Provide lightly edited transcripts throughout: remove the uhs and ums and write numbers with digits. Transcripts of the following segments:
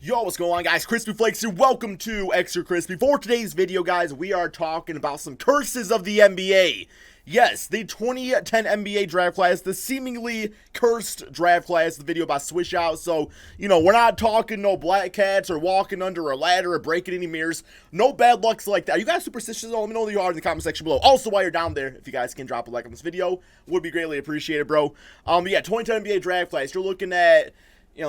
Yo, what's going on, guys? Crispy Flakes here. Welcome to Extra Crispy. For today's video, guys, we are talking about some curses of the NBA. Yes, the 2010 NBA draft class, the seemingly cursed draft class, the video about Swish Out. So, we're not talking no black cats or walking under a ladder or breaking any mirrors. No bad lucks like that. Are you guys superstitious? Let me know who you are in the comment section below. Also, while you're down there, if you guys can drop a like on this video, would be greatly appreciated, bro. But yeah, 2010 NBA draft class. You're looking at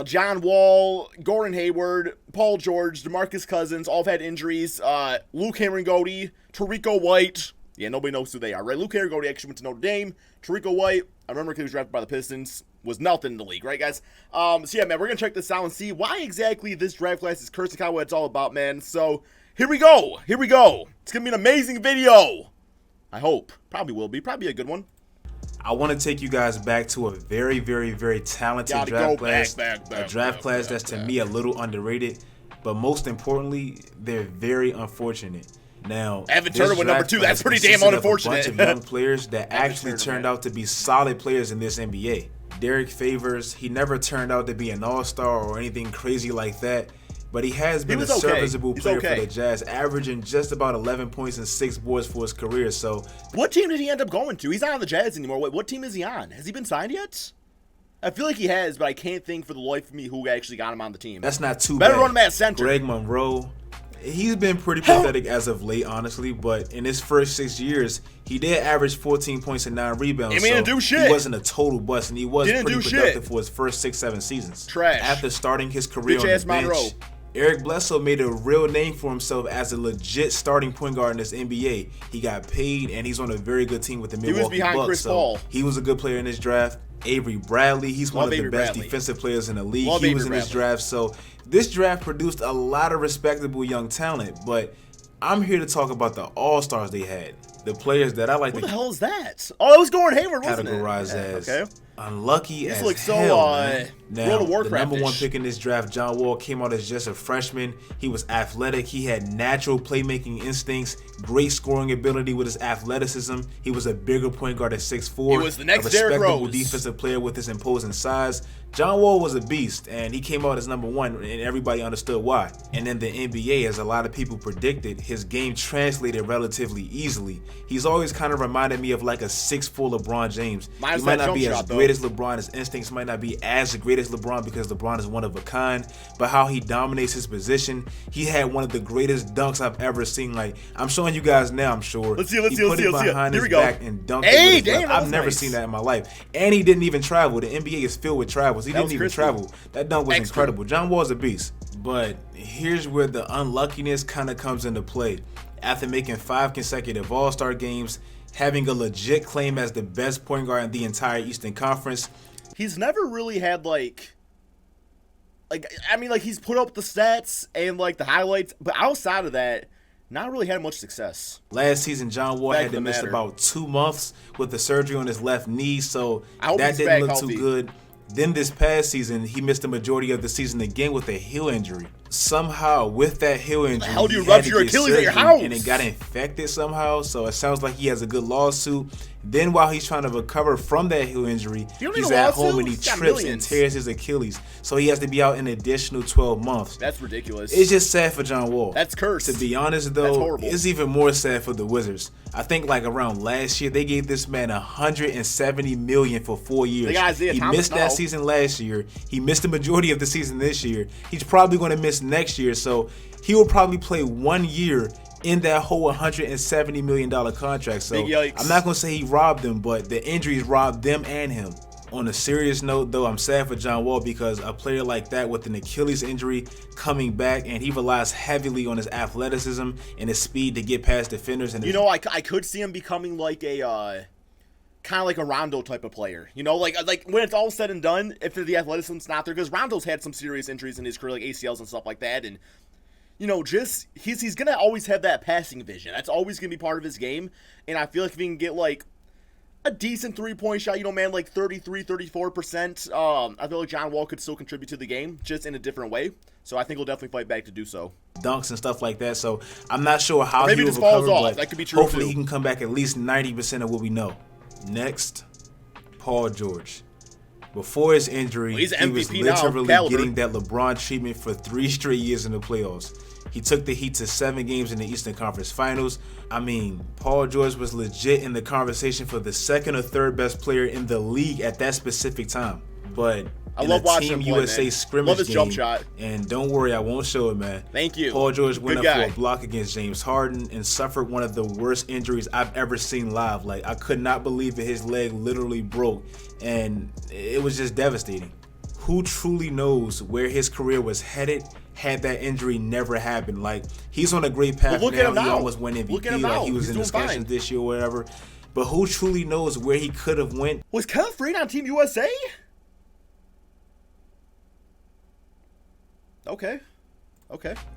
John Wall, Gordon Hayward, Paul George, DeMarcus Cousins, all have had injuries. Luke Herringody, Tarico White. Yeah, nobody knows who they are, right? Luke Herringody actually went to Notre Dame. Tarico White, I remember he was drafted by the Pistons, was nothing in the league, right, guys? So yeah, man, we're going to check this out and see why exactly this draft class is cursed and kind of what it's all about, man. So here we go. Here we go. It's going to be an amazing video. I hope. Probably will be. Probably a good one. I want to take you guys back to a very, very, very talented draft class. A draft class that's to me a little underrated, but most importantly, they're very unfortunate. Now, Evan Turner went number 2. That's pretty damn unfortunate. A bunch of young players that actually turned out to be solid players in this NBA. Derek Favors, he never turned out to be an all-star or anything crazy like that. But he has been a serviceable player for the Jazz, averaging just about 11 points and 6 boards for his career. So, what team did he end up going to? He's not on the Jazz anymore. Wait, what team is he on? Has he been signed yet? I feel like he has, but I can't think for the life of me who actually got him on the team. That's not too bad. Better run him at center. Greg Monroe. He's been pretty pathetic as of late, honestly. But in his first 6 years, he did average 14 points and 9 rebounds. He didn't do shit. He wasn't a total bust, and he was pretty productive for his first 6-7 seasons. Trash. After starting his career on the bench, Eric Bledsoe made a real name for himself as a legit starting point guard in this NBA. He got paid, and he's on a very good team with the Milwaukee Bucks. He was behind Chris Paul. He was a good player in this draft. Avery Bradley, he's one of the best defensive players in the league. He was in this draft. So this draft produced a lot of respectable young talent, but I'm here to talk about the all-stars they had. The players that I like to... What the hell is that? Oh, it was Gordon Hayward, wasn't it? Categorized as unlucky as so, hell, man. Now, the number 1 pick in this draft, John Wall, came out as just a freshman. He was athletic. He had natural playmaking instincts, great scoring ability with his athleticism. He was a bigger point guard at 6'4". He was the next a respectable Rose. Defensive player with his imposing size. John Wall was a beast, and he came out as number 1, and everybody understood why. And in the NBA, as a lot of people predicted, his game translated relatively easily. He's always kind of reminded me of like a 6'4" LeBron James. He might not be as great as LeBron. His instincts might not be as great as LeBron because LeBron is one of a kind, but how he dominates his position. He had one of the greatest dunks I've ever seen. Like, I'm showing you guys now, I'm sure. Let's see it. He put it behind his back and dunked it with his left. I've never seen that in my life. And he didn't even travel. The NBA is filled with travels. He didn't even travel. That dunk was incredible. John Wall's a beast. But here's where the unluckiness kind of comes into play. After making 5 consecutive All-Star games, having a legit claim as the best point guard in the entire Eastern Conference, he's never really had he's put up the stats and the highlights, but outside of that, not really had much success. Last season, John Wall had to miss about 2 months with the surgery on his left knee, so that didn't look too good. Then this past season, he missed the majority of the season again with a heel injury. Somehow, with that heel injury, how do you rupture your Achilles at your house? And it got infected somehow, so it sounds like he has a good lawsuit. Then while he's trying to recover from that heel injury, he's at home and he trips and tears his Achilles. So he has to be out an additional 12 months. That's ridiculous. It's just sad for John Wall. That's cursed. To be honest, though, it's even more sad for the Wizards. I think around last year, they gave this man $170 million for 4 years. He missed that season last year. He missed the majority of the season this year. He's probably going to miss next year, so he will probably play 1 year in that whole $170 million contract. So I'm not going to say he robbed them, but the injuries robbed them and him. On a serious note, though, I'm sad for John Wall because a player like that with an Achilles injury coming back, and he relies heavily on his athleticism and his speed to get past defenders. And I could see him becoming like a kind of like a Rondo type of player. Like when it's all said and done, if the athleticism's not there, because Rondo's had some serious injuries in his career, like ACLs and stuff like that, and he's gonna always have that passing vision. That's always gonna be part of his game, and I feel like if he can get a decent 3-point shot, 33, 34%, I feel like John Wall could still contribute to the game, just in a different way. So I think he'll definitely fight back to do so. Dunks and stuff like that. So I'm not sure how he will recover, falls off. but that could be true hopefully too. He can come back at least 90% of what we know. Next, Paul George. Before his injury, well, he was literally getting that LeBron treatment for 3 straight years in the playoffs. He took the Heat to 7 games in the Eastern Conference Finals. I mean, Paul George was legit in the conversation for the 2nd or 3rd best player in the league at that specific time. But I love watching Team USA man. Scrimmage game, jump shot. And don't worry, I won't show it, man. Thank you. Paul George went up for a block against James Harden and suffered one of the worst injuries I've ever seen live. Like, I could not believe that his leg literally broke, and it was just devastating. Who truly knows where his career was headed had that injury never happened? Like, he's on a great path now. He almost won MVP. Like, he was in discussions this year or whatever. But who truly knows where he could have went? Was Kevin Freed on Team USA? Okay.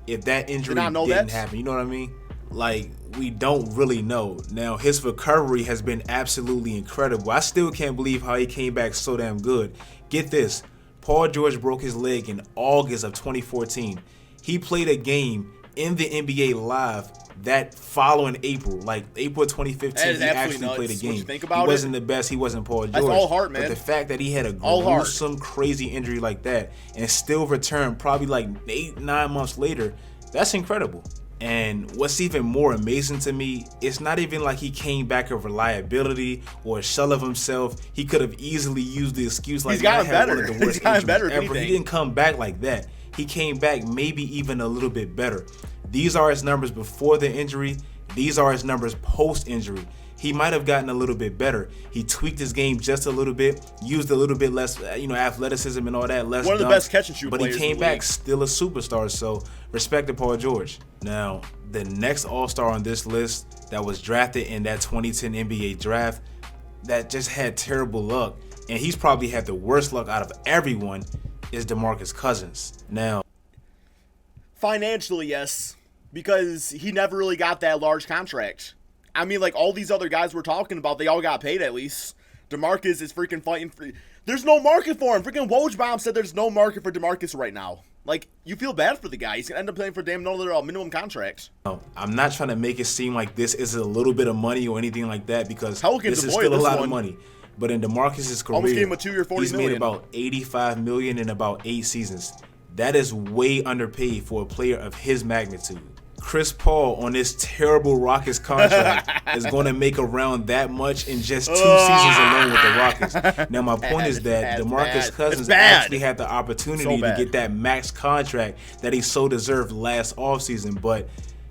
If that injury didn't happen, you know what I mean? Like, we don't really know. Now, his recovery has been absolutely incredible. I still can't believe how he came back so damn good. Get this. Paul George broke his leg in August of 2014. He played a game in the NBA live that following April, like April 2015, he actually played a game. He wasn't the best. He wasn't Paul George. That's all heart, man. But the fact that he had a gruesome, crazy injury like that and still returned probably like 8-9 months later, that's incredible. And what's even more amazing to me, it's not even like he came back a reliability or a shell of himself. He could have easily used the excuse like, I had one of the worst injuries ever. He didn't come back like that. He came back maybe even a little bit better. These are his numbers before the injury. These are his numbers post-injury. He might have gotten a little bit better. He tweaked his game just a little bit, used a little bit less, athleticism and all that, less one of the best catch and shoot players. But he came back still a superstar, so respect to Paul George. Now, the next All-Star on this list that was drafted in that 2010 NBA draft that just had terrible luck, and he's probably had the worst luck out of everyone, is DeMarcus Cousins. Now, financially, yes, because he never really got that large contract. I mean, like, all these other guys we're talking about, they all got paid at least. DeMarcus is freaking fighting for... There's no market for him. Freaking Wojbomb said there's no market for DeMarcus right now. Like, you feel bad for the guy. He's going to end up playing for damn another minimum contract. No, I'm not trying to make it seem like this is a little bit of money or anything like that, because this is still a lot of money. But in DeMarcus' career, almost gave him a 2-year, $40 he's million. made about $85 million in about 8 seasons. That is way underpaid for a player of his magnitude. Chris Paul on this terrible Rockets contract is going to make around that much in just 2 seasons alone with the Rockets. Now, my point is that DeMarcus Cousins actually had the opportunity to get that max contract that he so deserved last offseason, but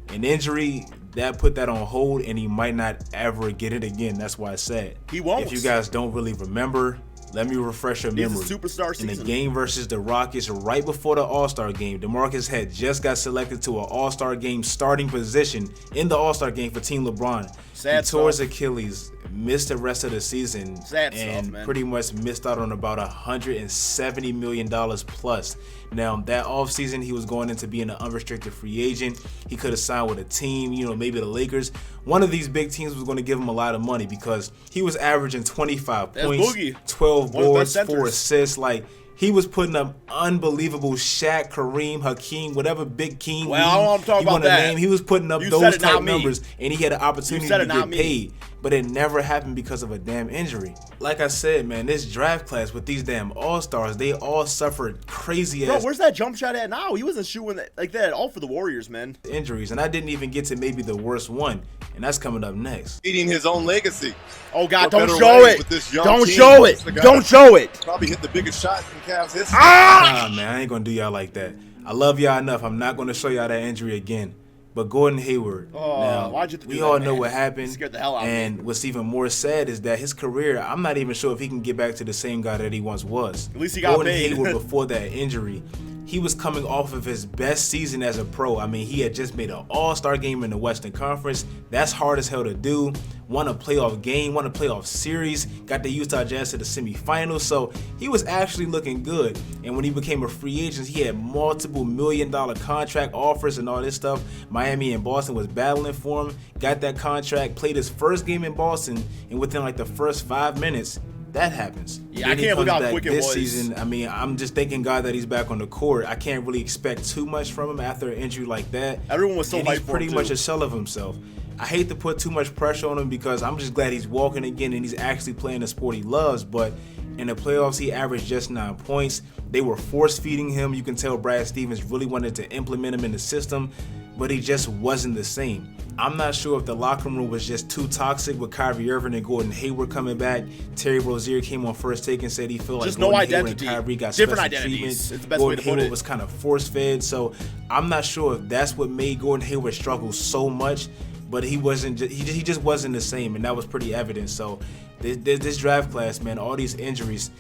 an injury that put that on hold, and he might not ever get it again. That's why it's sad. He won't. If you guys don't really remember, let me refresh your memory. Superstar season. In the game versus the Rockets right before the All-Star game, DeMarcus had just got selected to an All-Star game starting position in the All-Star game for Team LeBron. He tore his Achilles, missed the rest of the season, and pretty much missed out on about $170 million plus. Now, that offseason, he was going into being an unrestricted free agent. He could have signed with a team, maybe the Lakers. One of these big teams was going to give him a lot of money because he was averaging 25 points, 12 boards, 4 assists. Like, he was putting up unbelievable Shaq, Kareem, Hakeem, whatever big king you want to name. He was putting up those type numbers, and he had an opportunity to get paid. But it never happened because of a damn injury. Like I said, man, this draft class with these damn All-Stars, they all suffered crazy ass. Bro, where's that jump shot at now? He wasn't shooting like that at all for the Warriors, man. Injuries, and I didn't even get to maybe the worst one, and that's coming up next. Eating his own legacy. Oh, God, don't show it. Don't show it. Don't show it. Probably hit the biggest shot in Cavs history. Nah, man, I ain't going to do y'all like that. I love y'all enough. I'm not going to show y'all that injury again. But Gordon Hayward, we all know what happened, scared the hell out of me. And what's even more sad is that his career, I'm not even sure if he can get back to the same guy that he once was. At least he got Gordon paid. Hayward, before that injury, he was coming off of his best season as a pro. I mean, he had just made an All-Star game in the Western Conference. That's hard as hell to do. Won a playoff game, won a playoff series, got the Utah Jazz to the semifinals. So he was actually looking good. And when he became a free agent, he had multiple million-dollar contract offers and all this stuff. Miami and Boston was battling for him. Got that contract, played his first game in Boston, and within like the first 5 minutes, that happens. Yeah, I can't believe how quick it was. This season, I mean, I'm just thanking God that he's back on the court. I can't really expect too much from him after an injury like that. Everyone was so hyped for him, he's pretty much a shell of himself. I hate to put too much pressure on him because I'm just glad he's walking again and he's actually playing the sport he loves, but In the playoffs, he averaged just 9 points. They were force-feeding him. You can tell Brad Stevens really wanted to implement him in the system, but he just wasn't the same. I'm not sure if the locker room was just too toxic with Kyrie Irving and Gordon Hayward coming back. Terry Rozier came on First Take and said he felt like Gordon Hayward and Kyrie got different special identities. treatment. It's the best Gordon way to put Hayward it. was kind of force-fed, so I'm not sure if that's what made Gordon Hayward struggle so much, but he just wasn't the same, and that was pretty evident. So this draft class, man, all these injuries,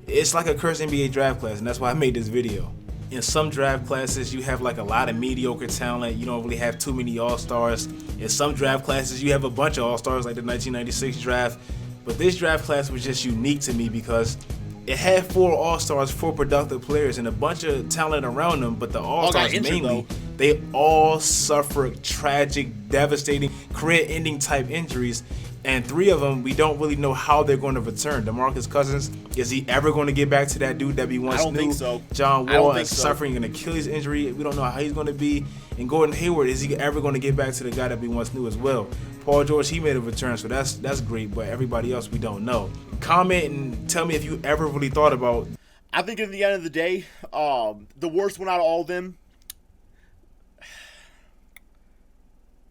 it's like a cursed NBA draft class, and that's why I made this video. In some draft classes, you have like a lot of mediocre talent. You don't really have too many all-stars. In some draft classes, you have a bunch of all-stars like the 1996 draft. But this draft class was just unique to me because it had 4 all-stars, 4 productive players, and a bunch of talent around them. But the all-stars mainly, they all suffered tragic, devastating, career-ending type injuries. And 3 of them, we don't really know how they're going to return. DeMarcus Cousins, is he ever going to get back to that dude that we once knew? I don't think so. John Wall is suffering an Achilles injury. We don't know how he's going to be. And Gordon Hayward, is he ever going to get back to the guy that we once knew as well? Paul George, he made a return, so that's great. But everybody else, we don't know. Comment and tell me if you ever really thought about. I think at the end of the day, the worst one out of all of them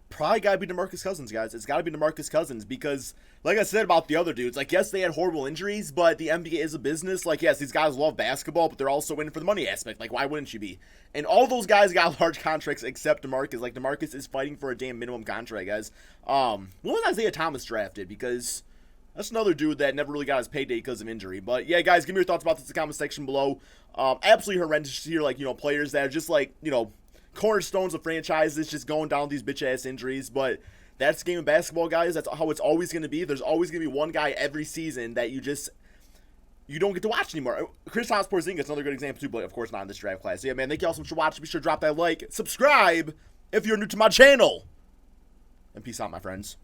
probably got to be DeMarcus Cousins, guys. It's got to be DeMarcus Cousins because, like I said about the other dudes, like, yes, they had horrible injuries, but the NBA is a business. Like, yes, these guys love basketball, but they're also in it for the money aspect. Like, why wouldn't you be? And all those guys got large contracts except DeMarcus. Like, DeMarcus is fighting for a damn minimum contract, guys. When was Isaiah Thomas drafted? Because that's another dude that never really got his payday because of injury. But, yeah, guys, give me your thoughts about this in the comment section below. Absolutely horrendous to hear, like, players that are just, like, cornerstones of franchises just going down with these bitch-ass injuries, but that's the game of basketball, guys. That's how it's always going to be. There's always going to be one guy every season that you don't get to watch anymore. Kristaps Porzingis, another good example too, but of course not in this draft class. So yeah, man, thank you all so much for watching. Be sure to drop that like, subscribe if you're new to my channel, and peace out, my friends.